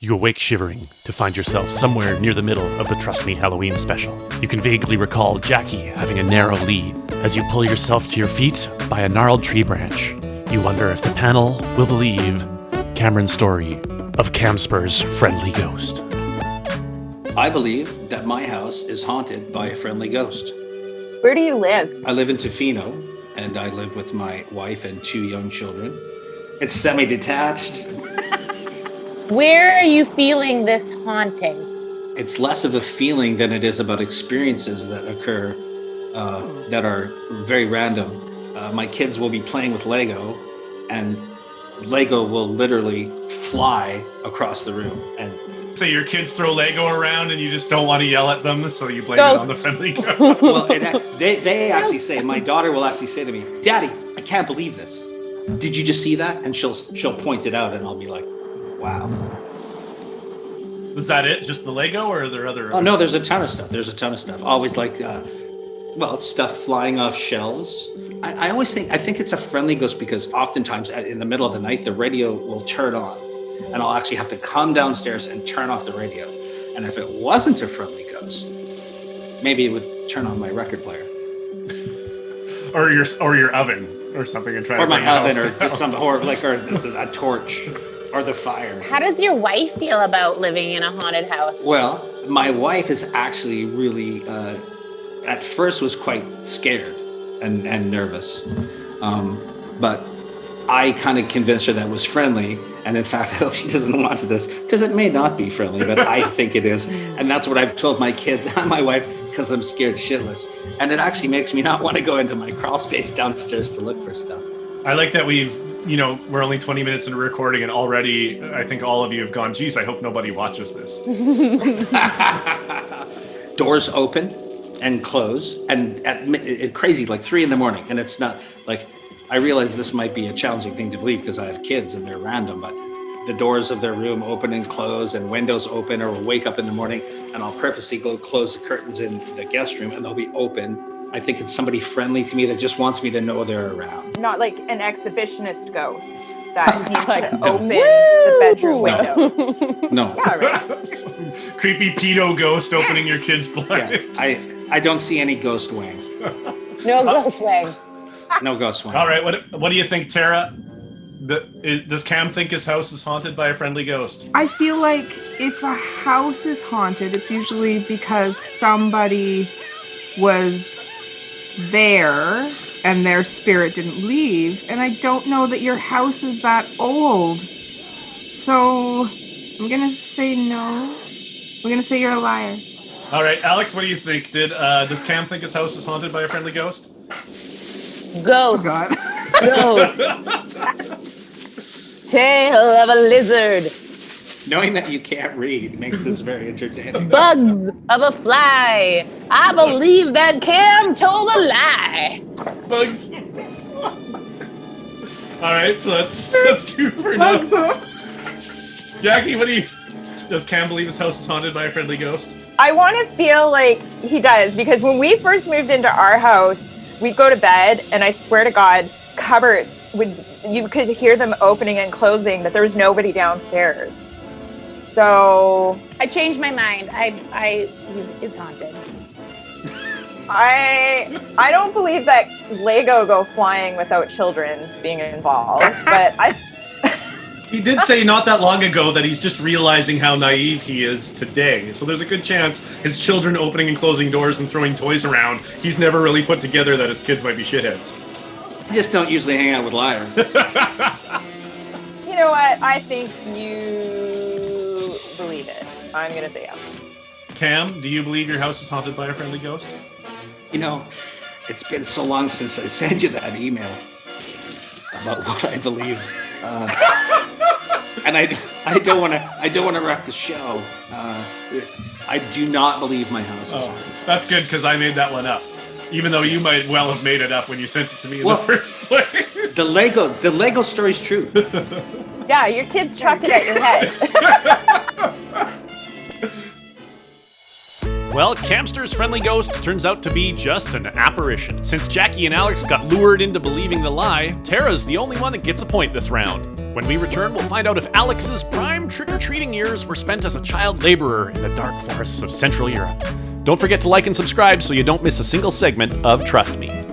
You awake shivering to find yourself somewhere near the middle of the Trust Me Halloween special. You can vaguely recall Jackie having a narrow lead as you pull yourself to your feet by a gnarled tree branch. You wonder if the panel will believe Cameron's story of Camsper's friendly ghost. I believe that my house is haunted by a friendly ghost. Where do you live? I live in Tofino, and I live with my wife and 2 young children. It's semi-detached. Where are you feeling this haunting? It's less of a feeling than it is about experiences that occur that are very random. My kids will be playing with Lego, and Lego will literally fly across the room. And so your kids throw Lego around and you just don't want to yell at them, so you blame it on the friendly ghost. Well, they actually say, my daughter will actually say to me, "Daddy, I can't believe this. Did you just see that?" And she'll point it out, and I'll be like, "Wow." Is that it? Just the Lego, or are there other? Oh no, there's a ton of stuff. Always like, stuff flying off shelves. I think it's a friendly ghost because oftentimes in the middle of the night, the radio will turn on, and I'll actually have to come downstairs and turn off the radio. And if it wasn't a friendly ghost, maybe it would turn on my record player, or your oven or something, and try or to my oven, or just or a torch. Or the fire. How does your wife feel about living in a haunted house? Well, my wife is actually really, at first was quite scared and nervous. But I kind of convinced her that it was friendly. And in fact, I hope she doesn't watch this because it may not be friendly, but I think it is. And that's what I've told my kids and my wife because I'm scared shitless. And it actually makes me not want to go into my crawl space downstairs to look for stuff. I like that we're only 20 minutes into recording, and already I think all of you have gone, geez, I hope nobody watches this. Doors open and close, and crazy, like 3 a.m. And it's not like, I realize this might be a challenging thing to believe because I have kids and they're random, but the doors of their room open and close and windows open, or we'll wake up in the morning and I'll purposely go close the curtains in the guest room and they'll be open. I think it's somebody friendly to me that just wants me to know they're around. Not like an exhibitionist ghost that needs to open the bedroom windows. No. Yeah, right. Creepy pedo ghost opening your kid's blanket. Yeah, I don't see any ghost wing. No ghost wing. No ghost wing. All right, what do you think, Tara? Does Cam think his house is haunted by a friendly ghost? I feel like if a house is haunted, it's usually because somebody was there and their spirit didn't leave, and I don't know that your house is that old, so I'm gonna say no. I'm gonna say you're a liar. All right, Alex, what do you think? Does Cam think his house is haunted by a friendly ghost? Ghost. Oh God. Ghost. Tail of a lizard. Knowing that you can't read makes this very entertaining. Bugs of a fly. I believe that Cam told a lie. Bugs. All right, so that's 2 for now. Jackie, does Cam believe his house is haunted by a friendly ghost? I want to feel like he does, because when we first moved into our house, we'd go to bed, and I swear to God, cupboards you could hear them opening and closing, but there was nobody downstairs. So I changed my mind. It's haunted. I don't believe that Lego go flying without children being involved, but He did say not that long ago that he's just realizing how naive he is today. So there's a good chance his children opening and closing doors and throwing toys around, he's never really put together that his kids might be shitheads. I just don't usually hang out with liars. You know what? I think you believe it. I'm going to say yes. Cam, do you believe your house is haunted by a friendly ghost? You know, it's been so long since I sent you that email about what I believe. And I don't want to wreck the show. I do not believe my house is haunted. That's good, because I made that one up. Even though you might well have made it up when you sent it to me in the first place. The Lego story's true. Yeah, your kids chuck it at your head. Well, Camster's friendly ghost turns out to be just an apparition. Since Jackie and Alex got lured into believing the lie, Tara's the only one that gets a point this round. When we return, we'll find out if Alex's prime trick-or-treating years were spent as a child laborer in the dark forests of Central Europe. Don't forget to like and subscribe so you don't miss a single segment of Trust Me.